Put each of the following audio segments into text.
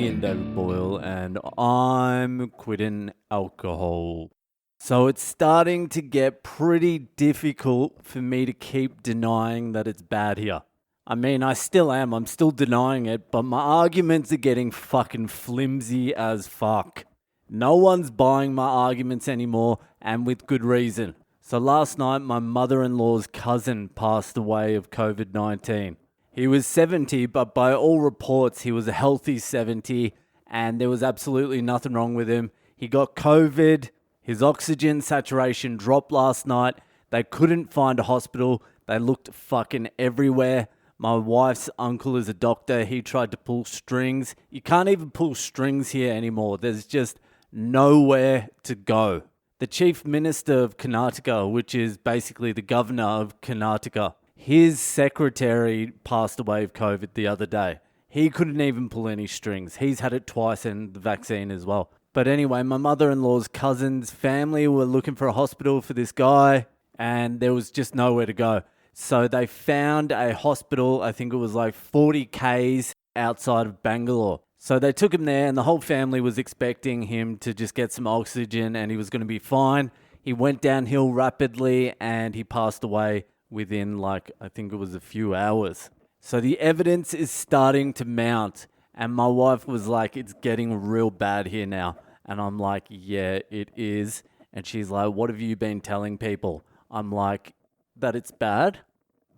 comedian David Boyle, and I'm quitting alcohol. So it's starting to get pretty difficult for me to keep denying that it's bad here. I mean, I still am. I'm still denying it, but my arguments are getting fucking flimsy as fuck. No one's buying my arguments anymore, and with good reason. So last night, my mother-in-law's cousin passed away of COVID-19. He was 70, but by all reports, he was a healthy 70, and there was absolutely nothing wrong with him. He got COVID, his oxygen saturation dropped last night, they couldn't find a hospital, they looked fucking everywhere. My wife's uncle is a doctor, he tried to pull strings. You can't even pull strings here anymore, there's just nowhere to go. The Chief Minister of Karnataka, which is basically the governor of Karnataka, his secretary passed away of COVID the other day. He couldn't even pull any strings. He's had it twice and the vaccine as well. But anyway, my mother-in-law's cousin's family were looking for a hospital for this guy, and there was just nowhere to go. So they found a hospital, I think it was like 40 Ks outside of Bangalore. So they took him there, and the whole family was expecting him to just get some oxygen and he was going to be fine. He went downhill rapidly and he passed away within I think it was a few hours. So the evidence is starting to mount, and my wife was like, it's getting real bad here now. And I'm like, yeah, it is. And she's like, what have you been telling people? I'm like, that it's bad,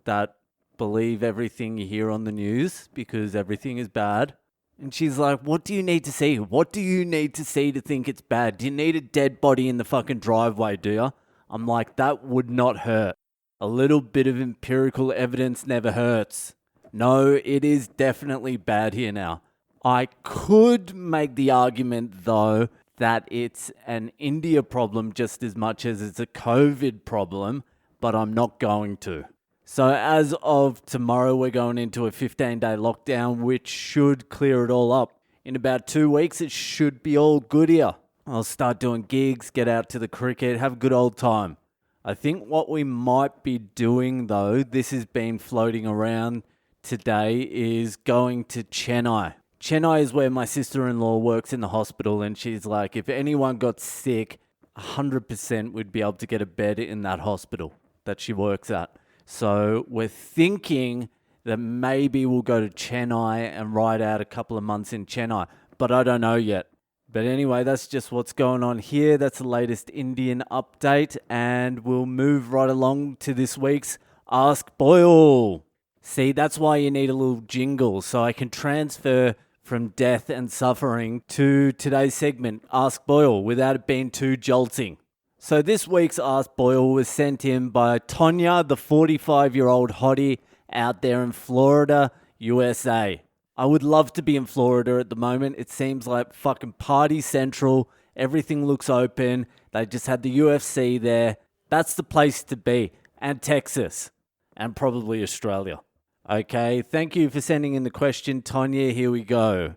that believe everything you hear on the news because everything is bad. And she's like, what do you need to see? What do you need to see to think it's bad? Do you need a dead body in the fucking driveway, do you? I'm like, that would not hurt. A little bit of empirical evidence never hurts. No, it is definitely bad here now. I could make the argument, though, that it's an India problem just as much as it's a COVID problem, but I'm not going to. So as of tomorrow, we're going into a 15-day lockdown, which should clear it all up. In about 2 weeks, it should be all good here. I'll start doing gigs, get out to the cricket, have a good old time. I think what we might be doing, though, this has been floating around today, is going to Chennai. Chennai is where my sister-in-law works in the hospital, and she's like, if anyone got sick, 100% would be able to get a bed in that hospital that she works at. So we're thinking that maybe we'll go to Chennai and ride out a couple of months in Chennai, but I don't know yet. But anyway, that's just what's going on here. That's the latest Indian update, and we'll move right along to this week's Ask Boyle. See, that's why you need a little jingle, so I can transfer from death and suffering to today's segment, Ask Boyle, without it being too jolting. So this week's Ask Boyle was sent in by Tonya, the 45-year-old hottie out there in Florida, USA. I would love to be in Florida at the moment. It seems like fucking party central. Everything looks open. They just had the UFC there. That's the place to be. And Texas. And probably Australia. Okay, thank you for sending in the question, Tonya. Here we go.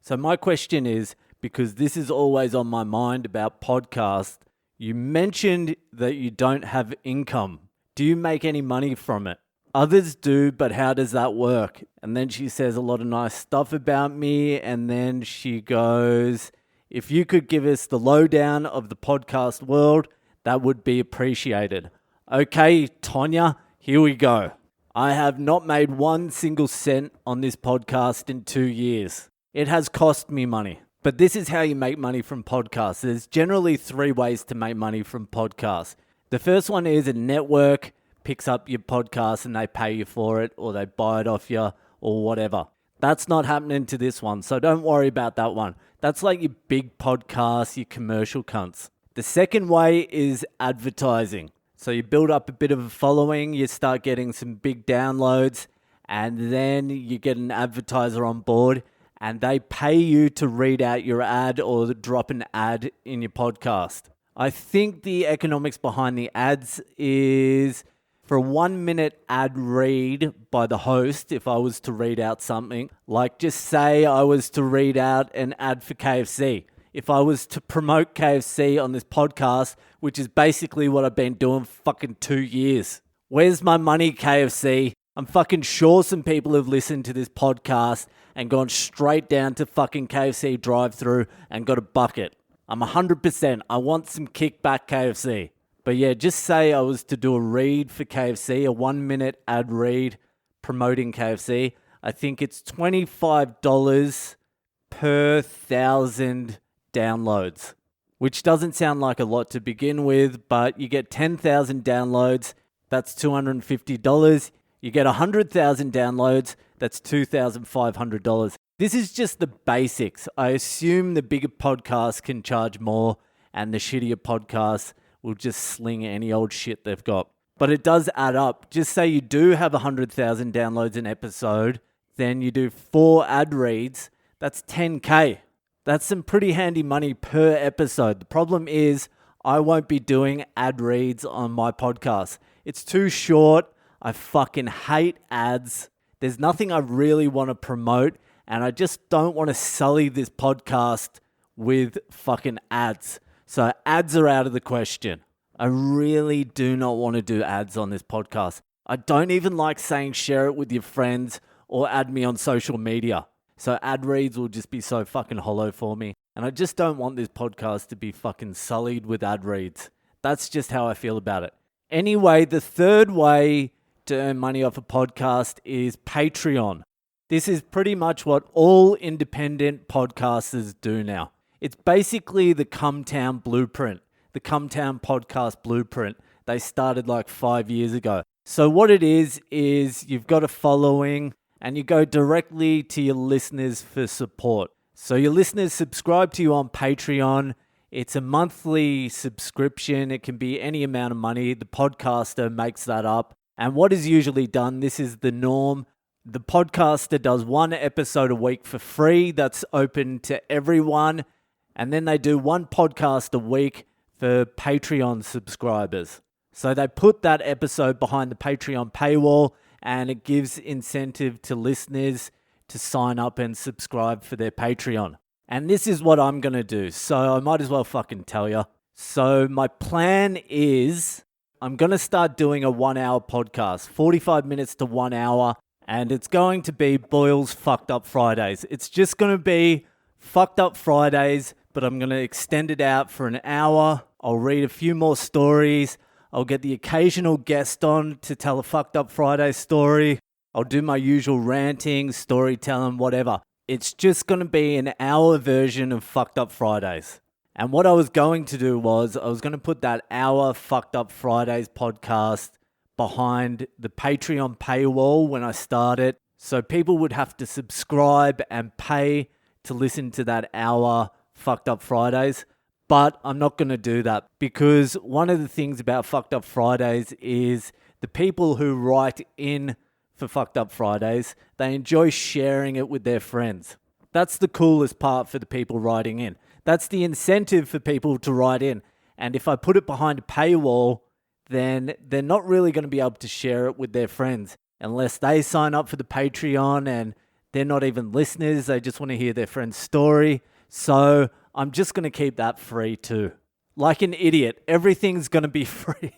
So my question is, because this is always on my mind about podcasts, you mentioned that you don't have income. Do you make any money from it? Others do, but how does that work? And then she says a lot of nice stuff about me, and then she goes, if you could give us the lowdown of the podcast world, that would be appreciated. Okay, Tonya, here we go. I have not made 1 single cent on this podcast in 2 years. It has cost me money. But this is how you make money from podcasts. There's generally 3 ways to make money from podcasts. The first one is a network picks up your podcast and they pay you for it, or they buy it off you, or whatever. That's not happening to this one, so don't worry about that one. That's like your big podcasts, your commercial cunts. The second way is advertising. So you build up a bit of a following, you start getting some big downloads, and then you get an advertiser on board, and they pay you to read out your ad or drop an ad in your podcast. I think the economics behind the ads is for a 1 minute ad read by the host, if I was to read out something, like just say I was to read out an ad for KFC. If I was to promote KFC on this podcast, which is basically what I've been doing for fucking 2 years. Where's my money, KFC? I'm fucking sure some people have listened to this podcast and gone straight down to fucking KFC drive-thru and got a bucket. I'm 100%. I want some kickback KFC. But yeah, just say I was to do a read for KFC, a 1-minute ad read promoting KFC. I think it's $25 per 1,000 downloads, which doesn't sound like a lot to begin with, but you get 10,000 downloads, that's $250. You get 100,000 downloads, that's $2,500. This is just the basics. I assume the bigger podcasts can charge more and the shittier podcasts will just sling any old shit they've got. But it does add up. Just say you do have 100,000 downloads an episode, then you do 4 ad reads, that's 10K. That's some pretty handy money per episode. The problem is I won't be doing ad reads on my podcast. It's too short. I fucking hate ads. There's nothing I really want to promote, and I just don't want to sully this podcast with fucking ads. So ads are out of the question. I really do not want to do ads on this podcast. I don't even like saying share it with your friends or add me on social media. So ad reads will just be so fucking hollow for me. And I just don't want this podcast to be fucking sullied with ad reads. That's just how I feel about it. Anyway, the third way to earn money off a podcast is Patreon. This is pretty much what all independent podcasters do now. It's basically the Cumtown blueprint, the Cumtown podcast blueprint. They started like 5 years ago. So what it is you've got a following and you go directly to your listeners for support. So your listeners subscribe to you on Patreon. It's a monthly subscription. It can be any amount of money. The podcaster makes that up. And what is usually done, this is the norm, the podcaster does 1 episode a week for free. That's open to everyone. And then they do 1 podcast a week for Patreon subscribers. So they put that episode behind the Patreon paywall, and it gives incentive to listeners to sign up and subscribe for their Patreon. And this is what I'm going to do. So I might as well fucking tell you. So my plan is I'm going to start doing a 1-hour podcast, 45 minutes to 1 hour, and it's going to be Boyle's Fucked Up Fridays. It's just going to be Fucked Up Fridays, but I'm going to extend it out for an hour. I'll read a few more stories. I'll get the occasional guest on to tell a Fucked Up Friday story. I'll do my usual ranting, storytelling, whatever. It's just going to be an hour version of Fucked Up Fridays. And what I was going to do was I was going to put that hour Fucked Up Fridays podcast behind the Patreon paywall when I start it. So people would have to subscribe and pay to listen to that hour Fucked Up Fridays. But I'm not going to do that because one of the things about Fucked Up Fridays is the people who write in for Fucked Up Fridays, they enjoy sharing it with their friends. That's the coolest part for the people writing in. That's the incentive for people to write in. And if I put it behind a paywall, then they're not really going to be able to share it with their friends unless they sign up for the Patreon and they're not even listeners. They just want to hear their friend's story. So I'm just going to keep that free too. Like an idiot, everything's going to be free.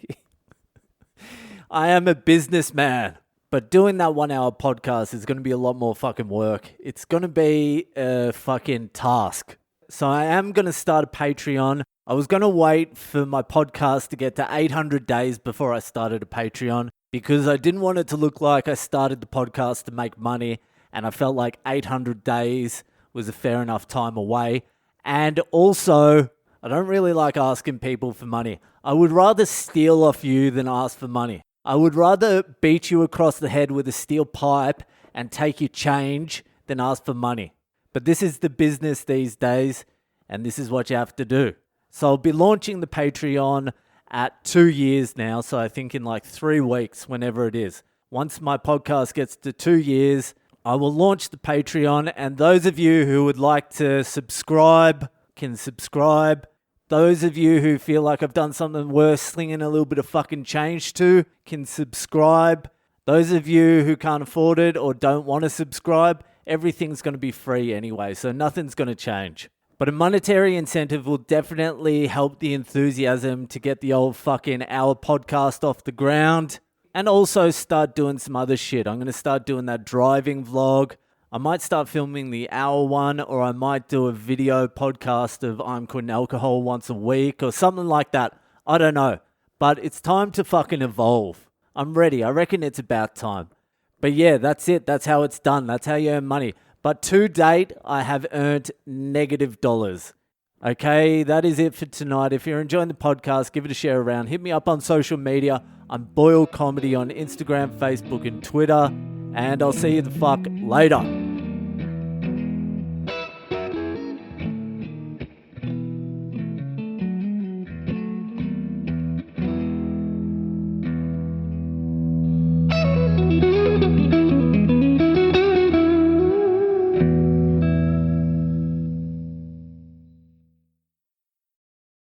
I am a businessman. But doing that 1 hour podcast is going to be a lot more fucking work. It's going to be a fucking task. So I am going to start a Patreon. I was going to wait for my podcast to get to 800 days before I started a Patreon because I didn't want it to look like I started the podcast to make money, and I felt like 800 days was a fair enough time away. And also, I don't really like asking people for money. I would rather steal off you than ask for money. I would rather beat you across the head with a steel pipe and take your change than ask for money. But this is the business these days, and this is what you have to do. So I'll be launching the Patreon at 2 years now, so I think in like 3 weeks, whenever it is. Once my podcast gets to 2 years, I will launch the Patreon, and those of you who would like to subscribe can subscribe. Those of you who feel like I've done something worth slinging a little bit of fucking change to can subscribe. Those of you who can't afford it or don't want to subscribe, everything's going to be free anyway, so nothing's going to change. But a monetary incentive will definitely help the enthusiasm to get the old fucking hour podcast off the ground. And also start doing some other shit. I'm going to start doing that driving vlog. I might start filming the hour one, or I might do a video podcast of I'm quitting alcohol once a week or something like that. I don't know. But it's time to fucking evolve. I'm ready. I reckon it's about time. But yeah, that's it. That's how it's done. That's how you earn money. But to date, I have earned $. Okay, that is it for tonight. If you're enjoying the podcast, give it a share around. Hit me up on social media. I'm Boyle Comedy on Instagram, Facebook, and Twitter. And I'll see you the fuck later.